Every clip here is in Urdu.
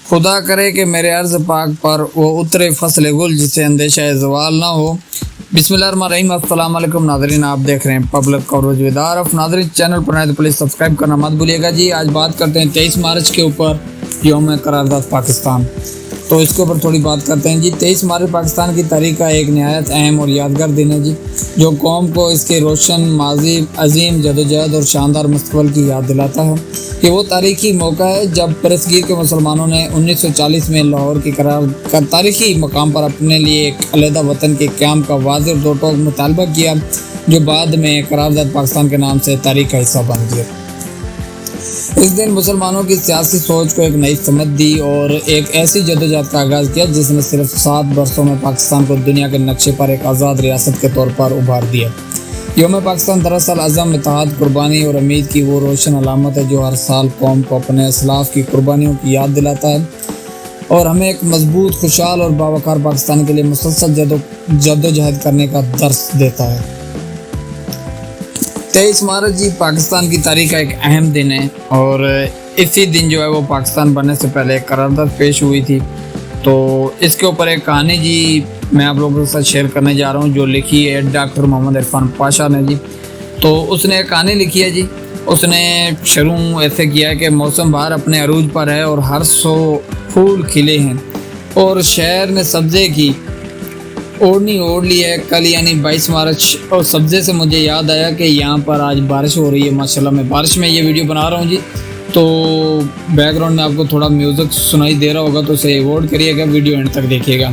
خدا کرے کہ میرے عرض پاک پر وہ اترے فصل گل جسے اندیشہ زوال نہ ہو۔ بسم اللہ الرحمن الرحیم۔ السلام علیکم ناظرین، آپ دیکھ رہے ہیں پبلک کوریج ود عارف۔ ناظرین چینل پر نئے تو پلیز سبسکرائب کرنا مت بھولیے گا جی۔ آج بات کرتے ہیں 23 مارچ کے اوپر، یوم قرارداد پاکستان، تو اس کے اوپر تھوڑی بات کرتے ہیں جی۔ 23 مارچ پاکستان کی تاریخ کا ایک نہایت اہم اور یادگار دن ہے جی، جو قوم کو اس کے روشن ماضی، عظیم جدوجہد اور شاندار مستقبل کی یاد دلاتا ہے۔ یہ وہ تاریخی موقع ہے جب برصغیر کے مسلمانوں نے 1940 میں لاہور کی تاریخی مقام پر اپنے لیے ایک علیحدہ وطن کے قیام کا واضح اور دو ٹوک مطالبہ کیا، جو بعد میں قرارداد پاکستان کے نام سے تاریخ کا حصہ بن گیا۔ اس دن مسلمانوں کی سیاسی سوچ کو ایک نئی سمت دی اور ایک ایسی جدوجہد کا آغاز کیا جس نے صرف 7 برسوں میں پاکستان کو دنیا کے نقشے پر ایک آزاد ریاست کے طور پر ابھار دیا۔ یوم پاکستان دراصل عزم، اتحاد، قربانی اور امید کی وہ روشن علامت ہے جو ہر سال قوم کو اپنے اسلاف کی قربانیوں کی یاد دلاتا ہے اور ہمیں ایک مضبوط، خوشحال اور باوقار پاکستان کے لیے مسلسل جدوجہد کرنے کا درس دیتا ہے۔ 23 مارچ جی پاکستان کی تاریخ کا ایک اہم دن ہے اور اسی دن جو ہے وہ پاکستان بننے سے پہلے ایک قرارداد پیش ہوئی تھی۔ تو اس کے اوپر ایک کہانی جی میں آپ لوگوں کے ساتھ شیئر کرنے جا رہا ہوں، جو لکھی ہے ڈاکٹر محمد عرفان پاشا نے جی۔ تو اس نے ایک کہانی لکھی ہے جی۔ اس نے شروع ایسے کیا ہے کہ موسم بہار اپنے عروج پر ہے اور ہر سو پھول کھلے ہیں اور شہر نے سبزے کی اوڑھنی اوڑھ لی ہے کل، یعنی 22 مارچ، اور سبزے سے مجھے یاد آیا کہ یہاں پر آج بارش ہو رہی ہے ماشاءاللہ۔ میں بارش میں یہ ویڈیو بنا رہا ہوں جی، تو بیک گراؤنڈ میں آپ کو تھوڑا میوزک سنائی دے رہا ہوگا، تو اسے ایوارڈ کریے گا، ویڈیو اینڈ تک دیکھیے گا۔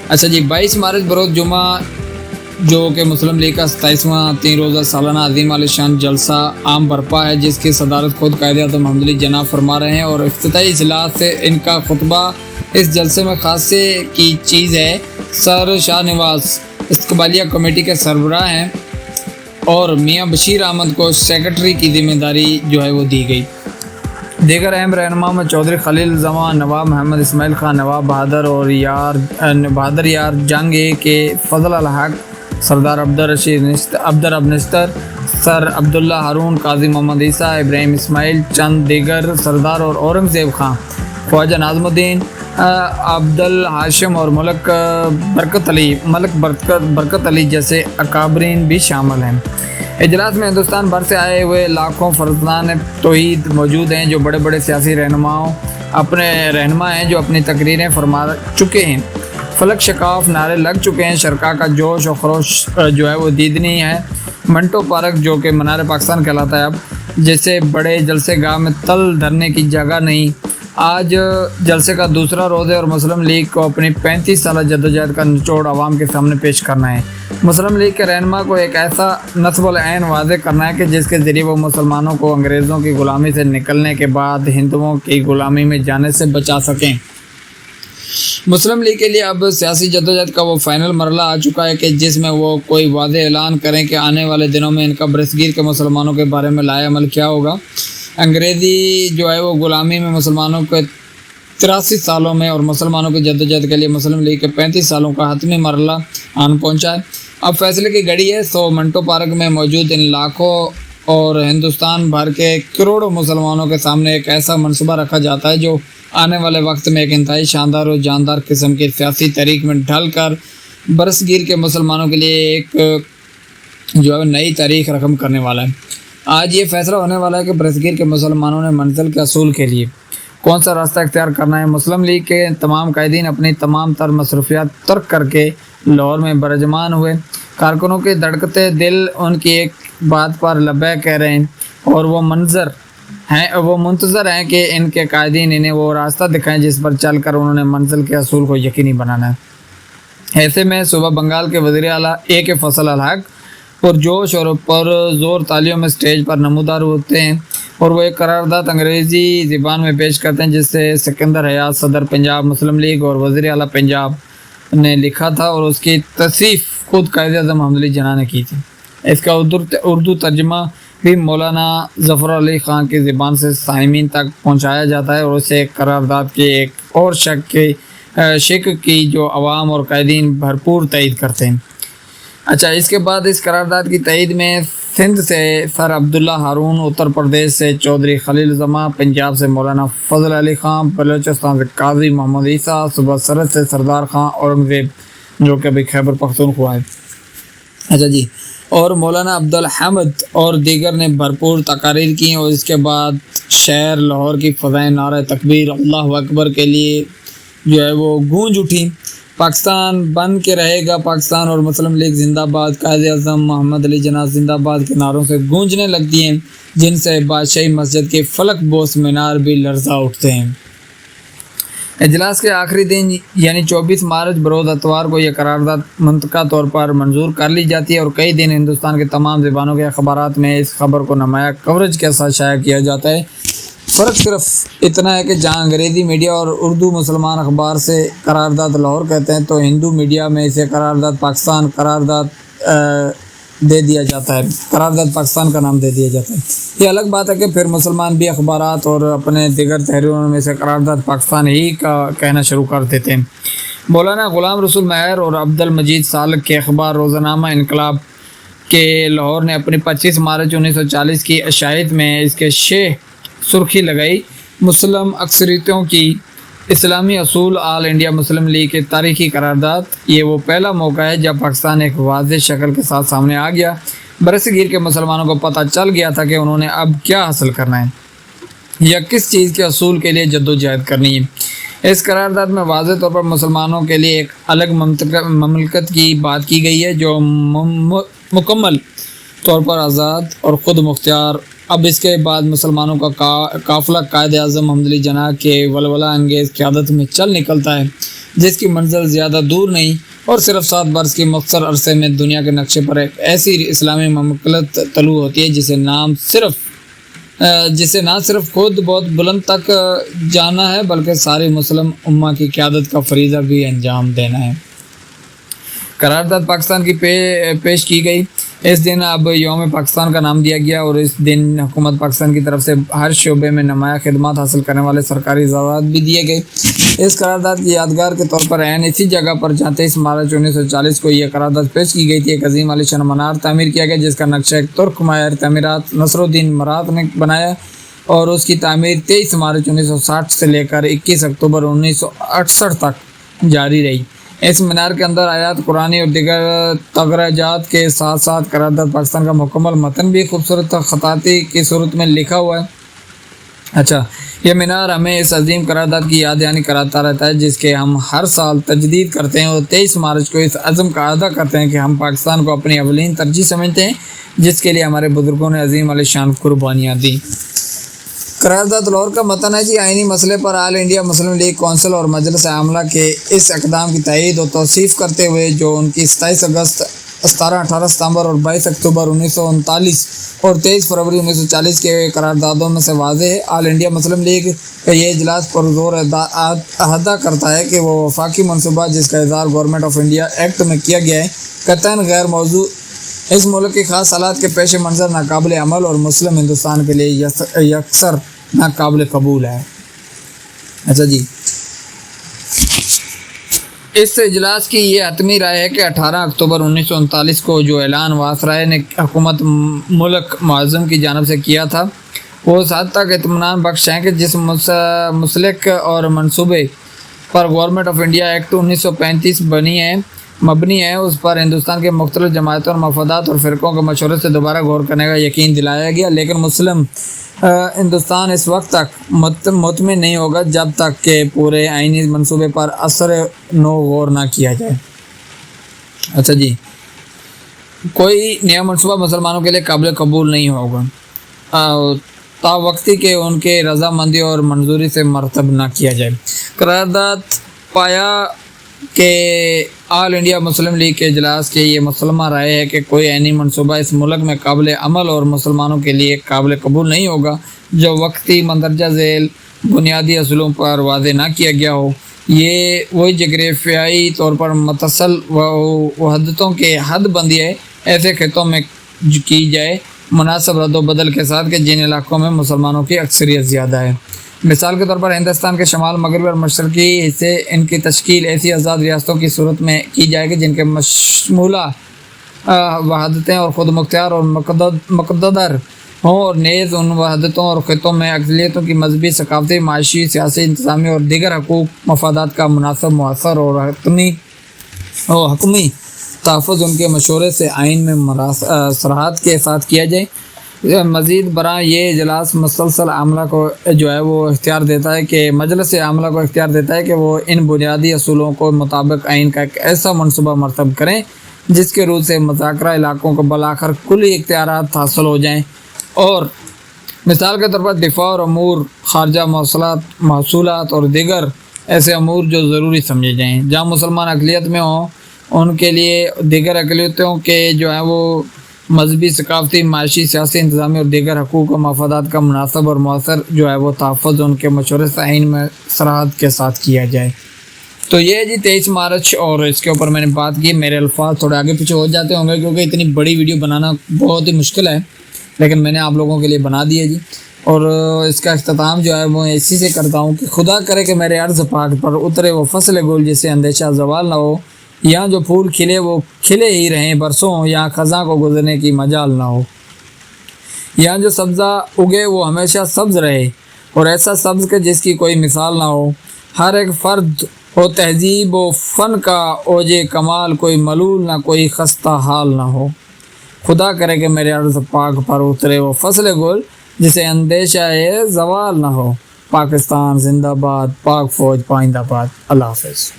اچھا جی، 22 مارچ بروز جمعہ، جو کہ مسلم لیگ کا 27واں 3 روزہ سالانہ عظیم الشان جلسہ عام برپا ہے، جس کی صدارت خود قائد اعظم محمد علی جناح فرما رہے ہیں، اور افتتاحی اجلاس سے ان کا خطبہ اس جلسے میں خاصے کی چیز ہے۔ سر شاہ نواز استقبالیہ کمیٹی کے سربراہ ہیں اور میاں بشیر احمد کو سیکرٹری کی ذمہ داری جو ہے وہ دی گئی۔ دیگر اہم رہنما میں چودھری خلیل زمان، نواب محمد اسماعیل خان، نواب بہادر اور بہادر یار جنگ کے فضل الحق، سردار عبدالرب نشتر، سر عبداللہ ہارون، قاضی محمد عیسیٰ، ابراہیم اسماعیل، چند دیگر سردار اور اورنگزیب خان، خواجہ ناظم الدین، عبدالحاشم اور ملک برکت علی جیسے اکابرین بھی شامل ہیں۔ اجلاس میں ہندوستان بھر سے آئے ہوئے لاکھوں فرزندان توحید موجود ہیں، جو بڑے بڑے سیاسی رہنما ہیں جو اپنی تقریریں فرما چکے ہیں، فلک شکاف نعرے لگ چکے ہیں، شرکا کا جوش و خروش جو ہے وہ دیدنی ہے۔ منٹو پارک، جو کہ منار پاکستان کہلاتا ہے اب، جیسے بڑے جلسے گاہ میں تل دھرنے کی جگہ نہیں۔ آج جلسے کا دوسرا روز ہے اور مسلم لیگ کو اپنی 35 سالہ جدوجہد کا نچوڑ عوام کے سامنے پیش کرنا ہے۔ مسلم لیگ کے رہنما کو ایک ایسا نصب العین واضح کرنا ہے کہ جس کے ذریعے وہ مسلمانوں کو انگریزوں کی غلامی سے نکلنے کے بعد ہندوؤں کی غلامی میں جانے سے بچا سکیں۔ مسلم لیگ کے لیے اب سیاسی جدوجہد کا وہ فائنل مرحلہ آ چکا ہے کہ جس میں وہ کوئی واضح اعلان کریں کہ آنے والے دنوں میں ان کا برصغیر کے مسلمانوں کے بارے میں لایا عمل کیا ہوگا۔ انگریزی جو ہے وہ غلامی میں مسلمانوں کے 83 سالوں میں اور مسلمانوں کی جدوجہد کے لیے مسلم لیگ کے 35 سالوں کا حتمی مرحلہ آن پہنچا ہے۔ اب فیصلے کی گھڑی ہے، سو منٹو پارک میں موجود ان لاکھوں اور ہندوستان بھر کے کروڑوں مسلمانوں کے سامنے ایک ایسا منصوبہ رکھا جاتا ہے جو آنے والے وقت میں ایک انتہائی شاندار اور جاندار قسم کی سیاسی تحریک میں ڈھل کر برصغیر کے مسلمانوں کے لیے ایک جو ہے نئی تاریخ رقم کرنے والا ہے۔ آج یہ فیصلہ ہونے والا ہے کہ برصغیر کے مسلمانوں نے منزل کے حصول کے لیے کون سا راستہ اختیار کرنا ہے۔ مسلم لیگ کے تمام قائدین اپنی تمام تر مصروفیات ترک کر کے لاہور میں برجمان ہوئے۔ کارکنوں کے دھڑکتے دل ان کی ایک بات پر لبیک کہہ رہے ہیں اور وہ منتظر ہیں کہ ان کے قائدین انہیں وہ راستہ دکھائیں جس پر چل کر انہوں نے منزل کے حصول کو یقینی بنانا ہے۔ ایسے میں صوبہ بنگال کے وزیر اعلیٰ کے فضل الحق پرجوش اور پر زور تالیوں میں سٹیج پر نمودار ہوتے ہیں اور وہ ایک قرارداد انگریزی زبان میں پیش کرتے ہیں جس سے سکندر حیات، صدر پنجاب مسلم لیگ اور وزیر اعلیٰ پنجاب نے لکھا تھا اور اس کی تصریف خود قائد اعظم محمد علی جناح نے کی تھی۔ اس کا اردو ترجمہ بھی مولانا ظفر علی خان کی زبان سے سامعین تک پہنچایا جاتا ہے اور اسے قرارداد کے ایک اور شق کی جو عوام اور قائدین بھرپور تائید کرتے ہیں۔ اچھا، اس کے بعد اس قرارداد کی تائید میں سندھ سے سر عبداللہ ہارون، اتر پردیش سے چودھری خلیل زماں، پنجاب سے مولانا فضل علی خان، بلوچستان سے قاضی محمد عیسیٰ، صوبہ سرحد سے سردار خان اورنگزیب جو کہ ابھی خیبر پختونخوا ہے۔ اچھا جی، اور مولانا عبدالحمد اور دیگر نے بھرپور تقاریر کی، اور اس کے بعد شہر لاہور کی فضائیں نعرہ تکبیر اللہ اکبر کے لیے جو ہے وہ گونج اٹھی۔ پاکستان بن کے رہے گا، پاکستان اور مسلم لیگ زندہ باد، قائد اعظم محمد علی جناح زندہ باد کے نعروں سے گونجنے لگتی ہیں، جن سے بادشاہی مسجد کے فلک بوس مینار بھی لرزا اٹھتے ہیں۔ اجلاس کے آخری دن یعنی 24 مارچ بروز اتوار کو یہ قرارداد منطقہ طور پر منظور کر لی جاتی ہے، اور کئی دن ہندوستان کے تمام زبانوں کے اخبارات میں اس خبر کو نمایاں کوریج کے ساتھ شائع کیا جاتا ہے۔ فرق صرف اتنا ہے کہ جہاں انگریزی میڈیا اور اردو مسلمان اخبار سے قرارداد لاہور کہتے ہیں، تو ہندو میڈیا میں اسے قرارداد پاکستان دے دیا جاتا ہے، قرارداد پاکستان کا نام دے دیا جاتا ہے۔ یہ الگ بات ہے کہ پھر مسلمان بھی اخبارات اور اپنے دیگر تحریروں میں سے قرارداد پاکستان ہی کا کہنا شروع کر دیتے ہیں۔ مولانا غلام رسول مہر اور عبد المجید سالک کے اخبار روزنامہ انقلاب کے لاہور نے اپنی 25 مارچ 1940 کی اشاعت میں اس کے سرخی لگائی، مسلم اکثریتوں کی اسلامی اصول آل انڈیا مسلم لیگ کے تاریخی قرارداد۔ یہ وہ پہلا موقع ہے جب پاکستان ایک واضح شکل کے ساتھ سامنے آ گیا۔ برصغیر کے مسلمانوں کو پتہ چل گیا تھا کہ انہوں نے اب کیا حاصل کرنا ہے یا کس چیز کے اصول کے لیے جدوجہد کرنی ہے۔ اس قرارداد میں واضح طور پر مسلمانوں کے لیے ایک الگ مملکت کی بات کی گئی ہے جو مکمل طور پر آزاد اور خود مختار۔ اب اس کے بعد مسلمانوں کا قافلہ قائد اعظم محمد علی جناح کے ولولہ انگیز قیادت میں چل نکلتا ہے، جس کی منزل زیادہ دور نہیں اور صرف 7 برس کے مختصر عرصے میں دنیا کے نقشے پر ایک ایسی اسلامی مملکت طلوع ہوتی ہے جسے نہ صرف خود بہت بلند تک جانا ہے بلکہ ساری مسلم امہ کی قیادت کا فریضہ بھی انجام دینا ہے۔ قرارداد پاکستان کی پیش کی گئی۔ اس دن اب یوم پاکستان کا نام دیا گیا، اور اس دن حکومت پاکستان کی طرف سے ہر شعبے میں نمایاں خدمات حاصل کرنے والے سرکاری اعزازات بھی دیے گئے۔ اس قرارداد کی یادگار کے طور پر عین اسی جگہ پر جہاں 23 مارچ 1940 کو یہ قرارداد پیش کی گئی تھی، ایک عظیم عالیشان منار تعمیر کیا گیا، جس کا نقشہ ایک ترک ماہر تعمیرات نصر الدین مرات نے بنایا، اور اس کی تعمیر 23 مارچ 1960 سے لے کر 21 اکتوبر 1968 تک جاری رہی۔ اس مینار کے اندر آیات قرآنی اور دیگر تغرجات کے ساتھ ساتھ قرارداد پاکستان کا مکمل متن بھی خوبصورت خطاطی کی صورت میں لکھا ہوا ہے۔ اچھا، یہ مینار ہمیں اس عظیم قرارداد کی یاد دہانی کراتا رہتا ہے، جس کے ہم ہر سال تجدید کرتے ہیں، اور 23 مارچ کو اس عزم کا اعادہ کرتے ہیں کہ ہم پاکستان کو اپنی اولین ترجیح سمجھتے ہیں، جس کے لیے ہمارے بزرگوں نے عظیم عالیشان قربانیاں دیں۔ قرارداد لاہور کا متن ہے جی، آئینی مسئلے پر آل انڈیا مسلم لیگ کونسل اور مجلس عاملہ کے اس اقدام کی تائید و توصیف کرتے ہوئے، جو ان کی 27 اگست 18 ستمبر اور 22 اکتوبر 1939 اور 23 فروری 1940 کے قراردادوں میں سے واضح ہے، آل انڈیا مسلم لیگ کا یہ اجلاس پر زور احاطہ کرتا ہے کہ وہ وفاقی منصوبہ جس کا اظہار گورنمنٹ آف انڈیا ایکٹ میں کیا گیا ہے، قطعاً غیر موضوع اس ملک کے خاص حالات کے پیش منظر ناقابل عمل اور مسلم ہندوستان کے لیے یکسر ناقابل قبول ہے۔ اچھا جی، اس اجلاس کی یہ حتمی رائے ہے کہ 18 اکتوبر 1939 کو جو اعلان واسرائے نے حکومت ملک معظم کی جانب سے کیا تھا، وہ اس حد تک اطمینان بخش ہیں کہ جس مسلک اور منصوبے پر گورنمنٹ آف انڈیا ایکٹ 1935 مبنی ہے، اس پر ہندوستان کے مختلف جماعتوں اور مفادات اور فرقوں کے مشورے سے دوبارہ غور کرنے کا یقین دلایا گیا، لیکن مسلم ہندوستان اس وقت تک مطمئن نہیں ہوگا جب تک کہ پورے آئینی منصوبے پر اثر نو غور نہ کیا جائے۔ اچھا جی، کوئی نیا منصوبہ مسلمانوں کے لیے قابل قبول نہیں ہوگا تا وقتی کہ ان کے رضامندی اور منظوری سے مرتب نہ کیا جائے۔ قرارداد پایا کہ آل انڈیا مسلم لیگ کے اجلاس کی یہ مسلمہ رائے ہے کہ کوئی عینی منصوبہ اس ملک میں قابل عمل اور مسلمانوں کے لیے قابل قبول نہیں ہوگا جو وقتی مندرجہ ذیل بنیادی اصولوں پر واضح نہ کیا گیا ہو۔ یہ وہی جغرافیائی طور پر متصل وحدتوں کے حد بندی ہے، ایسے خطوں میں کی جائے مناسب رد و بدل کے ساتھ کہ جن علاقوں میں مسلمانوں کی اکثریت زیادہ ہے۔ مثال کے طور پر ہندوستان کے شمال مغربی اور مشرقی حصے، ان کی تشکیل ایسی آزاد ریاستوں کی صورت میں کی جائے گی جن کے مشمولہ وحدتیں اور خود مختار اور مقتدر ہوں، اور نیز ان وحدتوں اور خطوں میں اقلیتوں کی مذہبی، ثقافتی، معاشی، سیاسی، انتظامی اور دیگر حقوق مفادات کا مناسب، مؤثر اور حکمی تحفظ ان کے مشورے سے آئین میں صراحت کے ساتھ کیا جائے۔ مزید برآں یہ اجلاس مسلسل عاملہ کو جو ہے وہ اختیار دیتا ہے کہ مجلس عاملہ کو اختیار دیتا ہے کہ وہ ان بنیادی اصولوں کو مطابق آئین کا ایک ایسا منصوبہ مرتب کریں جس کے روح سے مذاکرہ علاقوں کو بالآخر کلی اختیارات حاصل ہو جائیں، اور مثال کے طور پر دفاع اور امور خارجہ، محصولات اور دیگر ایسے امور جو ضروری سمجھے جائیں جہاں مسلمان اقلیت میں ہوں، ان کے لیے دیگر اقلیتوں کے جو ہے وہ مذہبی، ثقافتی، معاشی، سیاسی، انتظامی اور دیگر حقوق و مفادات کا مناسب اور مؤثر جو ہے وہ تحفظ ان کے مشورے سے آئین میں صراحت کے ساتھ کیا جائے۔ تو یہ جی 23 مارچ، اور اس کے اوپر میں نے بات کی۔ میرے الفاظ تھوڑے آگے پیچھے ہو جاتے ہوں گے کیونکہ اتنی بڑی ویڈیو بنانا بہت ہی مشکل ہے، لیکن میں نے آپ لوگوں کے لیے بنا دی ہے جی۔ اور اس کا اختتام جو ہے وہ اسی سے کرتا ہوں کہ خدا کرے کہ میرے عرض پاک پر اترے وہ فصل گل جسے اندیشہ زوال نہ ہو، یہاں جو پھول کھلے وہ کھلے ہی رہیں برسوں، یہاں خزاں کو گزرنے کی مجال نہ ہو، یہاں جو سبزہ اگے وہ ہمیشہ سبز رہے، اور ایسا سبز کہ جس کی کوئی مثال نہ ہو، ہر ایک فرد ہو تہذیب و فن کا اوج کمال، کوئی ملول نہ کوئی خستہ حال نہ ہو۔ خدا کرے کہ میرے عرض پاک پر اترے وہ فصل گل جسے اندیشہ زوال نہ ہو۔ پاکستان زندہ باد، پاک فوج پائندہ باد۔ اللہ حافظ۔